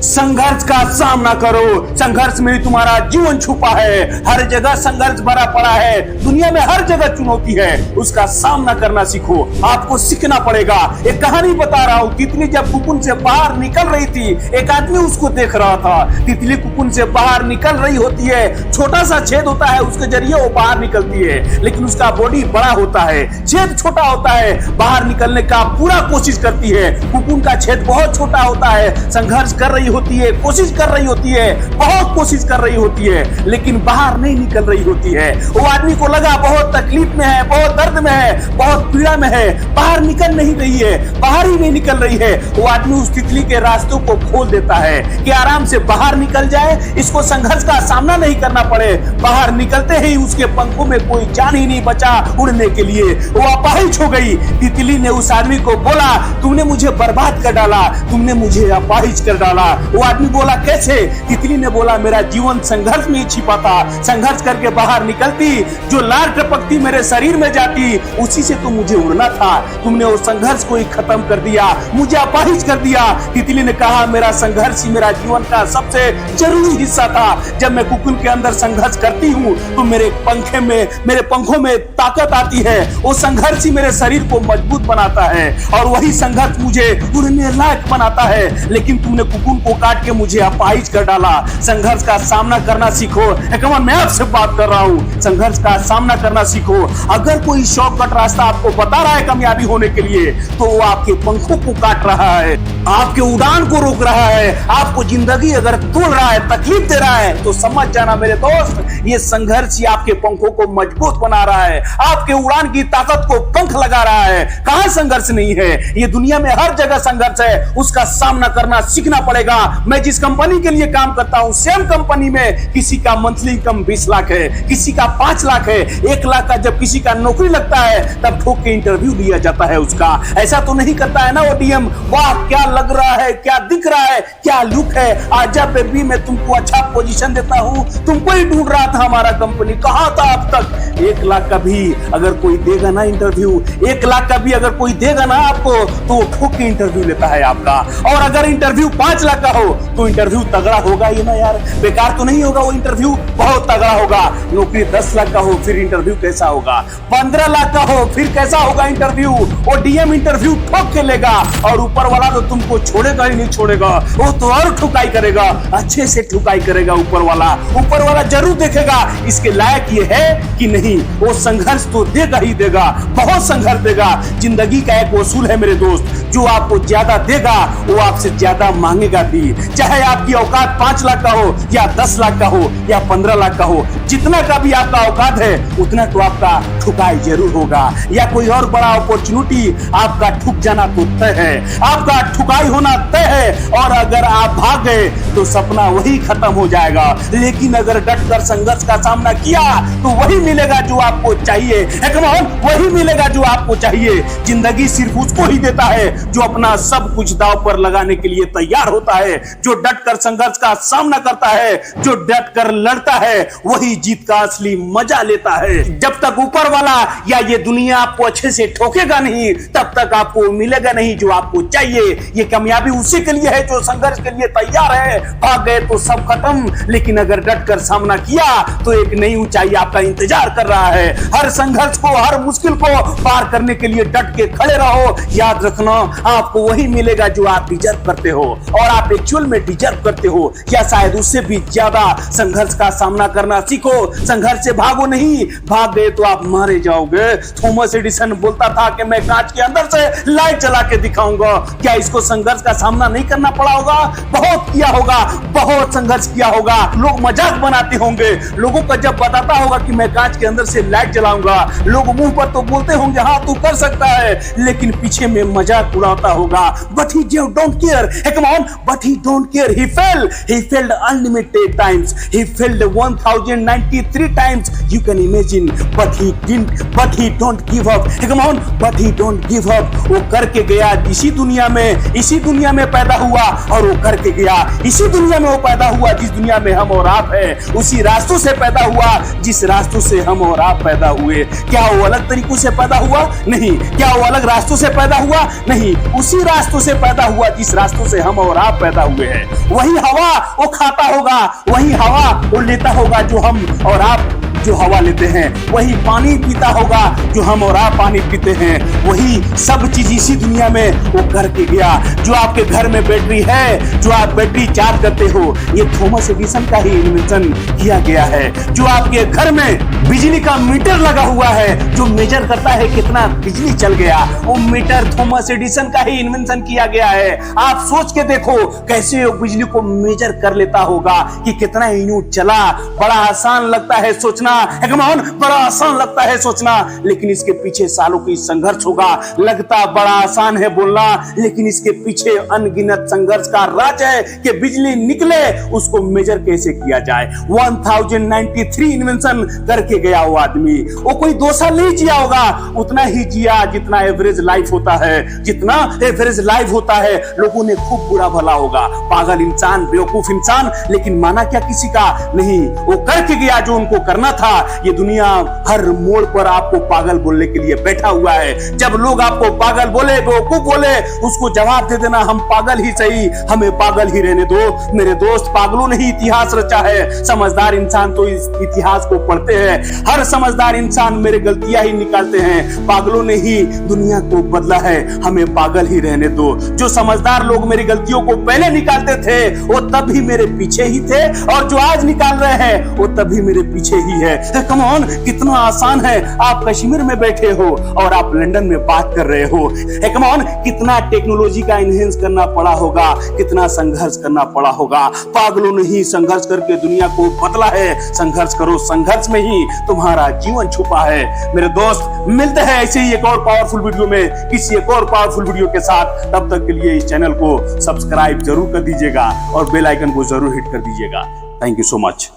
संघर्ष का सामना करो। संघर्ष में ही तुम्हारा जीवन छुपा है। हर जगह संघर्ष भरा पड़ा है। दुनिया में हर जगह चुनौती है, उसका सामना करना सीखो। आपको सीखना पड़ेगा। एक कहानी बता रहा हूँ। तितली जब कुकुन से बाहर निकल रही थी, एक आदमी उसको देख रहा था। तितली कुकुन से बाहर निकल रही होती है, छोटा सा छेद होता है, उसके जरिए वो बाहर निकलती है, लेकिन उसका बॉडी बड़ा होता है, छेद छोटा होता है। बाहर निकलने का पूरा कोशिश करती है। कुकुन का छेद बहुत छोटा होता है, संघर्ष कर रही होती है, कोशिश कर रही होती है, बहुत कोशिश कर रही होती है, लेकिन बाहर नहीं निकल रही होती है। वो आदमी को लगा बहुत तकलीफ में है, बहुत दर्द में है, बहुत पीड़ा में है, बाहर निकल नहीं रही है, बाहर ही नहीं निकल रही है। वो आदमी उस तितली के रास्तों को खोल देता है कि आराम से बाहर निकल जाए, इसको संघर्ष का सामना नहीं करना पड़े। बाहर निकलते ही उसके पंखों में कोई जान ही नहीं बचा उड़ने के लिए। वो अपाहिज हो गई। तितली ने उस आदमी को बोला, तुमने मुझे बर्बाद कर डाला, तुमने मुझे अपाहिज कर डाला। वो आदमी बोला, कैसे? तितली ने बोला, मेरा जीवन संघर्ष में ही छिपा था। संघर्ष करके बाहर निकलती, जो लार टपकती मेरे शरीर में जाती, उसी से तो मुझे उड़ना था। तुमने वो संघर्ष को ही खत्म कर दिया, मुझे अपाहिज कर दिया। तितली ने कहा, मेरा संघर्ष ही मेरा जीवन का सबसे जरूरी हिस्सा था। जब मैं कुकुन के अंदर संघर्ष करती हूँ तो मेरे पंखों में ताकत आती है। वो संघर्ष ही मेरे शरीर को मजबूत बनाता है और वही संघर्ष मुझे उड़ने लायक बनाता है। लेकिन तुमने कुकुन को काट के मुझे अपाहिज कर डाला। संघर्ष का सामना करना सीखो। कमान, मैं आपसे बात कर रहा हूँ, संघर्ष का सामना करना सीखो। अगर कोई शॉर्टकट रास्ता आपको बता रहा है कामयाबी होने के लिए, तो वो आपके पंखों को काट रहा है, आपके उड़ान को रोक रहा है। आपको जिंदगी अगर तोड़ रहा है, तकलीफ दे रहा है, तो समझ जाना मेरे दोस्त, ये संघर्ष ही आपके पंखों को मजबूत बना रहा है, आपके उड़ान की ताकत को पंख लगा रहा है। कहां संघर्ष नहीं है? ये दुनिया में हर जगह संघर्ष है, उसका सामना करना सीखना पड़ेगा। मैं जिस कंपनी के लिए काम करता हूं, सेम कंपनी में किसी का मंथली इनकम 20 लाख है, किसी का 5 लाख है। 1 लाख का जब किसी का नौकरी लगता है, तब ठोक के इंटरव्यू लिया जाता है उसका। ऐसा तो नहीं करता है ना वो डीएम, वाह क्या लग रहा है, क्या दिख रहा है, क्या लुक है, आजा बेबी मैं तुमको अच्छा पोजीशन देता हूं, तुमको ही ढूंढ रहा था हमारा कंपनी, कहां था अब तक। 1 लाख का भी अगर कोई देगा ना इंटरव्यू, 1 लाख का भी अगर कोई देगा ना आपको, तो ठोक के इंटरव्यू लेता है आपका। और अगर इंटरव्यू 5 लाख का हो तो इंटरव्यू तगड़ा होगा ही ना यार, बेकार तो नहीं होगा वो इंटरव्यू, बहुत तगड़ा होगा। नौकरी 10 लाख का हो फिर इंटरव्यू कैसा होगा, 15 लाख का हो फिर कैसा होगा इंटरव्यू। वो डीएम इंटरव्यू ठोक के लेगा और ऊपर वाला तो तुमको छोड़ेगा ही नहीं छोड़ेगा, वो तो और ठुकाई करेगा, अच्छे से ठुकाई करेगा ऊपर वाला जरूर देखेगा इसके लायक ये है कि नहीं। वो संघर्ष तो देगा ही देगा, बहुत संघर्ष देगा। जिंदगी का एक उसूल है मेरे दोस्त, जो आपको ज्यादा देगा वो आपसे ज्यादा मांगेगा भी। चाहे आपकी औकात 5 लाख का हो या 10 लाख का हो या 15 लाख का हो, जितना का भी आपका औकात है उतना तो आपका ठुकाई जरूर होगा, या कोई और बड़ा अपॉर्चुनिटी आपका ठुक जाना तो तय है, आपका ठुकाई होना तय है। और अगर आप भाग गए तो सपना वही खत्म हो जाएगा। लेकिन अगर डट कर संघर्ष का सामना किया तो वही मिलेगा जो आपको चाहिए। वही मिलेगा जो आपको चाहिए। जिंदगी सिर्फ उसको ही देता है जो अपना सब कुछ दांव पर लगाने के लिए तैयार होता है, जो डट कर संघर्ष का सामना करता है, जो डट कर लड़ता है, वही जीत का असली मजा लेता है। जब तक ऊपर वाला या ये दुनिया आपको अच्छे से ठोकेगा नहीं, तब तक आपको मिलेगा नहीं जो आपको चाहिए। ये कामयाबी उसी के लिए है जो संघर्ष के लिए तैयार है। भाग गए तो सब खत्म, लेकिन अगर डट कर सामना किया तो एक नई ऊंचाई आपका इंतजार कर रहा है। हर संघर्ष को, हर मुश्किल को पार करने के लिए डट के खड़े रहो। याद रखना, आपको वही मिलेगा जो आप डिजर्व करते हो, और आप एक्चुअल में डिजर्व करते हो, या शायद उससे भी ज्यादा। संघर्ष का सामना करना सीखो, संघर्ष से भागो नहीं। भाग गए तो आप मारे जाओगे। थॉमस एडिसन बोलता था कि मैं कांच के अंदर से लाइट जला के दिखाऊंगा। क्या इसको संघर्ष का सामना नहीं करना पड़ा होगा? बहुत किया होगा, बहुत संघर्ष किया होगा। लोग मजाक बनाते होंगे, लोगों को जब बताता होगा कि मैं कांच के अंदर से लाइट जलाऊंगा, लोग मुंह पर तो बोलते होंगे हाँ तू कर सकता है, लेकिन पीछे में मजाक उड़ाता होगा। But he don't care, come on, but he don't care. He failed unlimited times, he failed 1093 times, you can imagine, but he don't give up, come on, but he don't give up। वो करके गया इसी दुनिया में पैदा हुआ, और वो करके गया इसी दुनिया में वो पैदा हुआ जिस दुनिया में हम और आप हैं, उसी रास्तों से पैदा हुआ जिस रास्तों से हम और आप पैदा हुए। क्या वो अलग तरीकों से पैदा हुआ? नहीं। क्या वो अलग रास्तों से पैदा हुआ? नहीं। नहीं, उसी रास्तों से पैदा हुआ जिस रास्तों से हम और आप पैदा हुए हैं। वही हवा वो खाता होगा, वही हवा वो लेता होगा जो हम और आप जो हवा लेते हैं, वही पानी पीता होगा जो हम और आप पानी पीते हैं। वही सब चीज इसी दुनिया में वो करके गया। जो आपके घर में बैटरी है, जो आप बैटरी चार्ज करते हो, ये थॉमस एडिसन का ही इन्वेंशन किया गया है। जो आपके घर में बिजली का मीटर लगा हुआ है जो मेजर करता है कितना बिजली चल गया, वो मीटर थॉमस एडिसन का ही इन्वेंशन किया गया है। आप सोच के देखो कैसे वो बिजली को मेजर कर लेता होगा कि कितना यूनिट चला। बड़ा आसान लगता है सोचना, बड़ा आसान लगता है सोचना, लेकिन इसके पीछे सालों की संघर्ष होगा। लगता बड़ा आसान है बोलना, लेकिन इसके पीछे अनगिनत संघर्ष का राज है कि बिजली निकले उसको मेजर कैसे किया जाए। 1093 इन्वेंशन करके गया वो आदमी। वो कोई 2 साल नहीं जिया होगा, उतना ही जिया जितना एवरेज लाइफ होता है। जितना एवरेज लाइफ होता है लोगों ने खूब बुरा भला होगा, पागल इंसान, बेवकूफ इंसान, लेकिन माना क्या किसी का नहीं। वो करके गया जो उनको करना था। ये दुनिया हर मोड़ पर आपको पागल बोलने के लिए बैठा हुआ है। जब लोग आपको पागल बोले, बेवकूफ बोले, उसको जवाब दे देना हम पागल ही सही, हमें पागल ही रहने दो। मेरे दोस्त, पागलों ने ही इतिहास रचा है। समझदार इंसान तो इस इतिहास को पढ़ते हैं। हर समझदार इंसान मेरे गलतियां ही निकालते हैं। पागलों ने ही दुनिया को बदला है, हमें पागल ही रहने दो। जो समझदार लोग मेरी गलतियों को पहले निकालते थे वो तब भी मेरे पीछे ही थे, और जो आज निकाल रहे हैं वो तब भी मेरे पीछे ही है। कम ऑन, कितना आसान है। आप कश्मीर में बैठे हो और आप लंदन में बात कर रहे हो। कम ऑन, कितना टेक्नोलॉजी का इनहेंस करना पड़ा होगा, कितना संघर्ष करना पड़ा होगा। पागलों ने ही संघर्ष करके दुनिया को बदला है। संघर्ष करो, संघर्ष में ही तुम्हारा जीवन छुपा है। मेरे दोस्त, मिलते हैं ऐसे ही एक और पावरफुल वीडियो में, किसी एक और पावरफुल वीडियो के साथ। तब तक के लिए इस चैनल को सब्सक्राइब जरूर कर दीजिएगा और बेल आइकन को जरूर हिट कर दीजिएगा। Thank you so much.